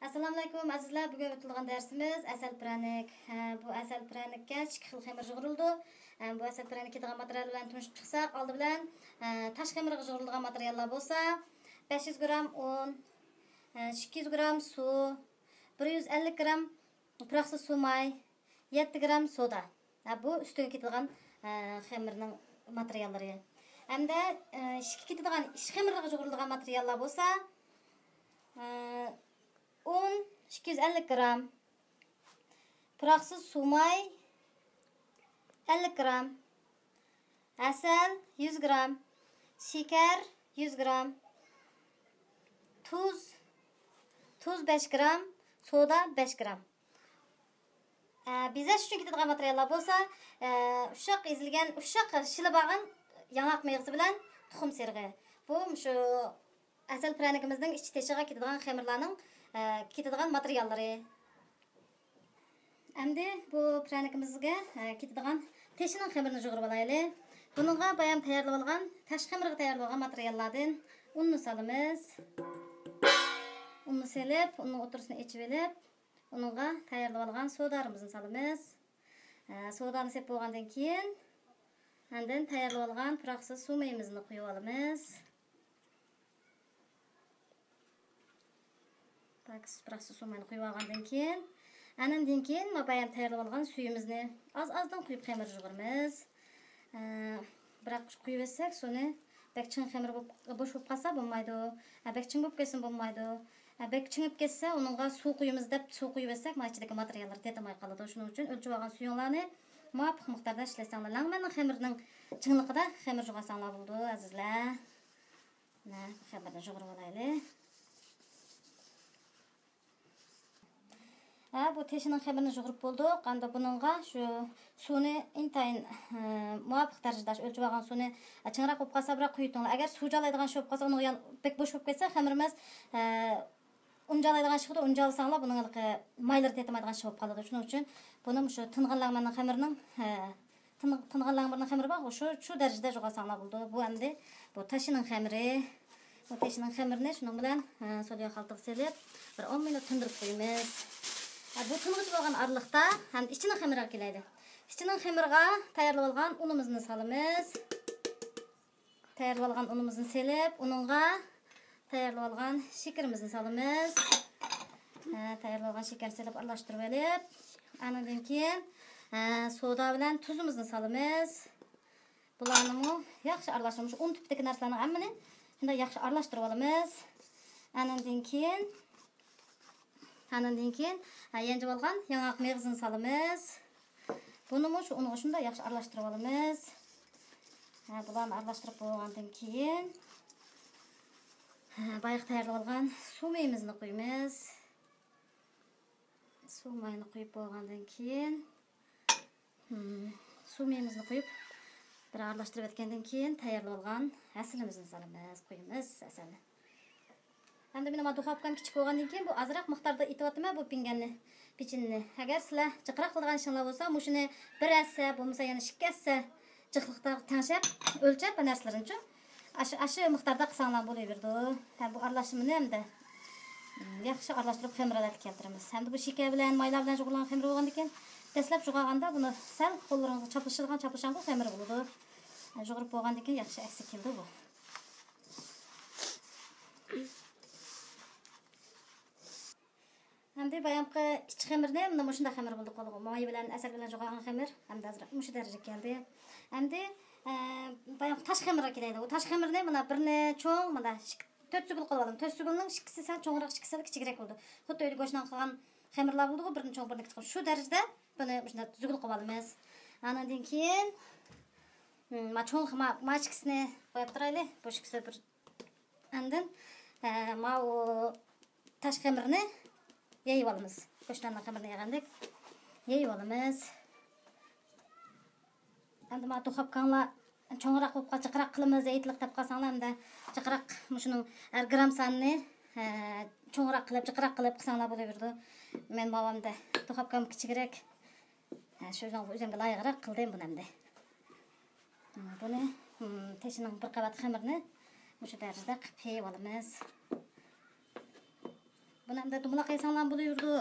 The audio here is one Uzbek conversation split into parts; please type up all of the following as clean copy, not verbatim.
Assalamu alaykum azizlar. Bugun o'tilgan darsimiz asal pranik. Bu asal pranikka 2 xil xamir yig'ildi. Bu asal pranik ketgan material bilan tunishib chiqsak, oldi bilan tash xamirga yig'ilgan materiallar bo'lsa, 500 gram un, 200 gram suv, 150 gram puroqsiz suv may, 7 gram soda. Bu ustiga ketgan xamirning materiallari. Hamda ketgan ish xamirga yig'ilgan materiallar bo'lsa, un 250 gram, puroqsiz suv may 50 gram, asal 100 gram, şeker 100 gram, tuz 5 gram, soda 5 gram. Bize şu ketadigan materiallar bo'lsa, uşaq ezilgan, uşaq shili bag'in yong'oq meyvesi bilan tuxum serg'i. Bu shu asal pranikimizning ichki teshiga ketadigan xamirlarning ketadigan materiallari. Endi bu pranikimizga ketadigan teshining xamirini yig'irib olaylik. Buningga bayam tayyorlab olgan, tash xamirga tayyorlab olgan materiallardan unni solamiz. Unni selib, unning o'tirisini ichib olib, uningga tayyorlab olgan sodalarimizni solamiz. Sodani sepib bo'lgandan keyin, andin tayyorlab olgan puroqsiz suv mayimizni quyib olamiz. Puroqsiz suv mayini quyib olgandan keyin, andan keyin bayam tayyorlab olgan suyimizni az-azdan quyib xamir yig'iramiz. Biroq quyib etsak, suvni bek ching xamir bo'sh bo'lib qolsa bo'lmaydi. Bek ching bo'lib ketsa bo'lmaydi. Bek chingib ketsa, uningga suv quyimiz deb suv quyib etsak, mana ichidagi materiallar tetamay qoladi. Shuning uchun o'lchib olgan suyinglarni muvofiq miqdorda ishlasanglar, langmanning xamirning chingligida xamir yig'asanglar bo'ldi, azizlar. Mana xamirni yig'irib olaylik. Bu teshining xamirini yig'irib bo'ldik. Endi buningga shu suvni intayin muvofiq darajada o'lchib olgan suvni chingroq bo'lib qolsa biroq quyutinglar. Agar suv jolaydigan shu bo'lib qolsa, uni bek bo'sh bo'lib ketsa, xamirimiz unjalaydigan shiqida unjalsanglar, buning maylar tetamaydigan shiq bo'lib qoladi. Shuning uchun buni shu tinganlarning xamirining tinganlarning xamiri bor, shu darajada yig'asanglar bo'ldi. Bu endi bu tashining xamiri. Bu tashining xamirini shuning bilan soda xaltaga selib, bir 10 minut tindirib qo'yamiz. Bu tunğuch bo'lgan araliqda ham ichining xamiriga kelaydi. Ichining xamiriga tayyorlab olgan unimizni solamiz. Tayyorlab olgan unimizni selib, uningga tayyorlab olgan shakarimizni solamiz. Tayyorlab olgan shakarni selib aralashtirib olib, andan keyin soda bilan tuzimizni solamiz. Bularni yaxshi aralashtirib, un tipdagi narsalarni hammani shunday yaxshi aralashtirib olamiz. Andan keyin yangi bo'lgan yong'oq meyvesini solamiz. Buni shu unga shunday yaxshi aralashtirib olamiz. Bularni aralashtirib bo'lgandan keyin bayaq tayyorlab olgan suv mayimizni qo'yamiz. Suv mayini qo'yib bo'lgandan keyin suv mayimizni qo'yib bir aralashtirib etgandan keyin tayyorlab olgan asalimizni solamiz, qo'yamiz asalni. Endi men duxovkam kichik bo'lgandan keyin bu azroq miqdorda etyapman bu pinganni, pechenni. Agar sizlar jiqroq qilgan ishinglar bo'lsa, shuni 1 assa, bo'lmasa yana 2 assa jiqliqda tangshab, o'lchab bu narsalarni aşı miqdorda qilsanglar bo'laverdi. Bu aralashimni hamda yaxshi aralashtirib xamirga keltiramiz. Hamda bu shakar bilan maylar bilan yig'ilgan xamir bo'lgandan keyin dastlab yig'aganda buni sal qo'llaringizga chopishgan bu xamir bo'ladi. Yig'irib bo'lgandan keyin yaxshi aksi keldi bu. Hamda bayamqi ichki xamirni mana shunday xamir bo'ldi qolgan. Moy bilan asal bilan yig'ilgan xamir hamda azroq shu darajaga keldi. Hamda bayam tash xamirga kelaydi. O tash xamirni mana birini cho'ng, mana 4 sugul qilib oldim. 4 sugulning ikkisi sal cho'ngroq, ikkisi kichikroq bo'ldi. Xuddi uyda go'shtdan qilgan xamirlar bo'ldi-ku, birini cho'ng, birini kichik. Shu darajada buni shunday sugul qilib olamiz. Andan keyin ma cho'ng ma ikkisini qo'yib turaylik. Bu ikkisi bir andin ma o tash xamirni yeyib olamiz. Go'shtdan xamirni yegandik. Yeyib olamiz. Endi ma duxovkanglar cho'ngroq bo'lib qolsa, jiqroq qilamiz, aytliq deb qolsanglar, hamda jiqroq shuning gram sonini cho'ngroq qilib, jiqroq qilib qilsanglar bo'laverdi. Men mavamda duxovkam kichikroq. Shunga o'zimga loyiqroq qildim buni hamda. Buni teshining bir qavat xamirni shu darajada qilib yeyib olamiz. Buni hamda dumaloq yesanglar bo'laverdi.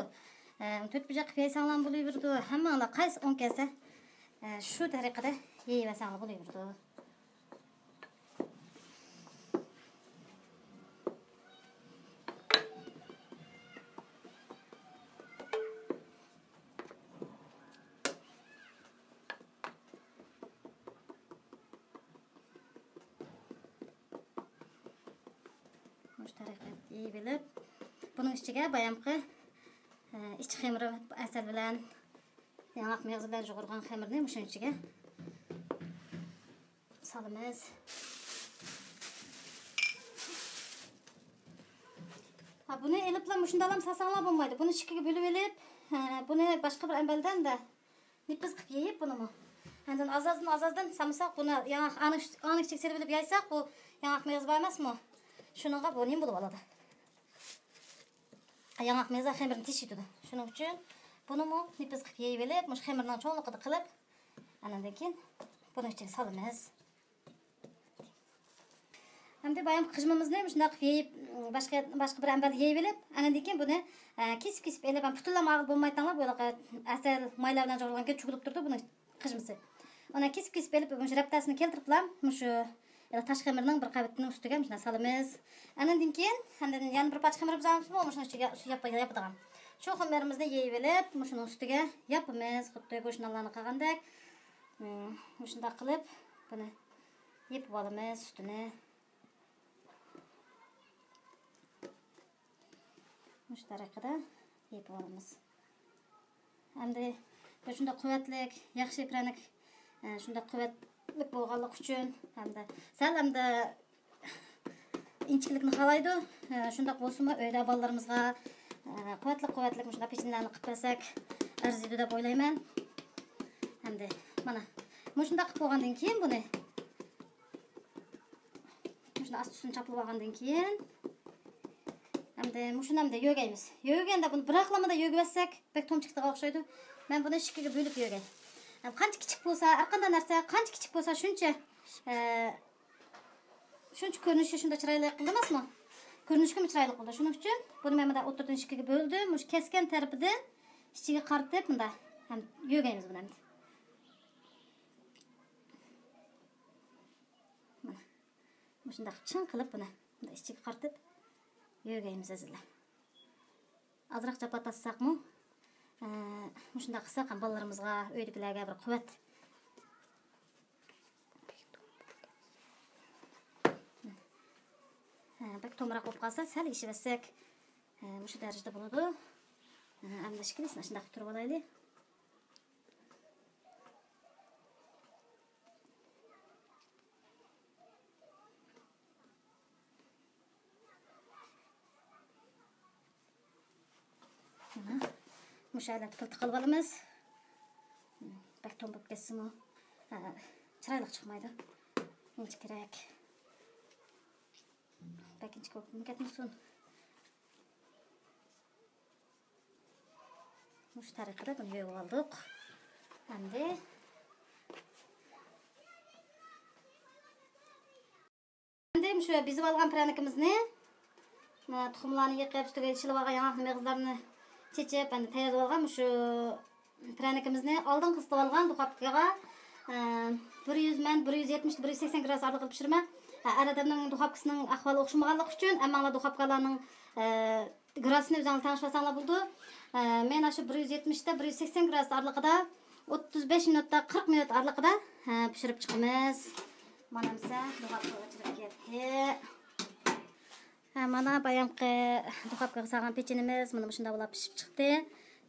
To'rt bujoq qilib yesanglar bo'laverdi. Hammanglar qaysi o'ng kelsa, shu tariqada yeyversanglar bo'laverdi. Shu tariqa yeyilib, buning ichiga bayamqi ichki xemiri asal bilan yangaq mevzi bilan yoğurgan xemirni shuning ichiga solamiz. Buni elibla shundalam sasanglar bo'lmaydi. Buni ikkiga bo'lib elib, buni boshqa bir ambaldan da nipis qilib yeyib bunimi. Endi azazdan samsak buni yangaq aniq chekselib bilib yaysak, bu yangaq mevzi bor emasmi? Shuningga bu nim bo'lib oladi. Yangaq mevzi xemirni teshiydi. Shuning uchun buni nipis qilib yeyib elib, mush xemirning cho'nligida qilib, andan keyin buni ichiga solamiz. Hamda bayam qijmimizni shunday qilib yeyib, boshqa bir ambal yeyib elib, andan keyin buni kesib elib, butunlay mag'il bo'lmaydilar, bo'laqa asal maylar bilan yo'g'rilgan cho'g'ilib turdi buni qijmisi. Ona kesib elib, mush raptasini keltiriblam, mush taş xemirning bir qavatning ustiga shunday solamiz. Andan keyin yana bir parcha xemir bizamiz, shuni ichiga yapadigan. Shu xemirimizni yeyib elib, shuni ustiga yapamiz, xuddi go'shnallarni qilgandek. Shunday qilib, buni yepib olamiz ustini. Shu tariqada yepib olamiz. Endi shunday quvvatlik, yaxshi pranik, shunday quvvatlik bo'lganlik uchun hamda inchiklikni xohlaydi. Shunday bo'lsa-mu, uyda bolalarimizga quvvatlik shunday pechenlarni qilib bersak, arziydi deb o'ylayman. Endi mana shunday qilib qo'ygandan keyin buni shunday asti-ustini chapib olgandan keyin shuni hamda yo'gaymiz. Yo'ganda buni biraqlamada yo'gaysak, bek tomchiqqa o'xshaydi. Men buni ikkiga bo'lib yo'gay. Qancha kichik bo'lsa, har qanday narsa qancha kichik bo'lsa, shuncha ko'rinishi shunda chiroyli qildi emasmi? Ko'rinishga chiroyli qildi. Shuning uchun buni men bunday o'tirdan ikkiga bo'ldim. Mush kesgan tarafidan ichiga qaritib bunday ham yo'gaymiz buni. Mana. Shunday chin qilib buni bunday ichiga qaritib yo'gaymiz azizlar. Azroq chapatasaqmi? Shunday qilsak ham bolalarimizga, uydagilarga bir quvvat. Bak tomroq bo'lib qolsa, sal ishivsak, shu darajada bo'ladi. Endi shikilsini shunday qilib turib olaylik. Mushaylar qilib olamiz. Bak tom bo'lib ketsin-mi? Chiroyli chiqmaydi. Inchi kerak. Bekinchi ko'p ketmasin. Mush tariqada buni yo'yib oldik. Endi shu bizib olgan pranikimizni tuxumlarni yıkayıp üstüge ishilib olgan yangaq mevzlarini chechib, endi tayyorlab olgan shu pranikimizni oldin qisib olgan duxovkaga 170-180 gradus aralıq pişirme. Aradamның duxovkasining ahvoli o'xshamaganligi uchun, ammo duxovkalarning gradusini o'zinglar tanishlasanglar bo'ldi. Men shu 170 ta 180 gradus aralig'ida 35 minutda 40 minut aralig'ida pishirib chiqamiz. Mana misa duxovkaga chiqib ketdi. Mana bayamqi duxovkaga solgan pechenimiz mana shunday bo'lib pishib chiqdi.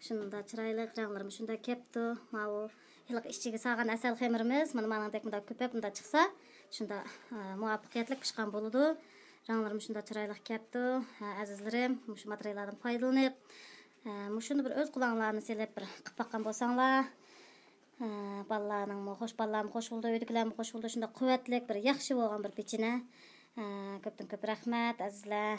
Shunda chiroyli ranglarimiz shunday kepti. Mana yiliq ichiga solgan asal xemirimiz mana meningdek bunday ko'pab bunday chiqsa, shunda muvaffaqiyatli pishgan bo'ladi. Ranglarimiz shunda chiroyli kepti. Azizlarim, shu materiallardan foydalanib, shuni bir o'z qulog'inglarni selib bir qilib boqqan bo'lsanglar, balalarning balalarim xo'sh bo'ldi, uydagilarim xo'sh bo'ldi. Shunda quvvatli bir yaxshi bo'lgan bir pechene. Ko'pdan ko'p rahmat azizlar.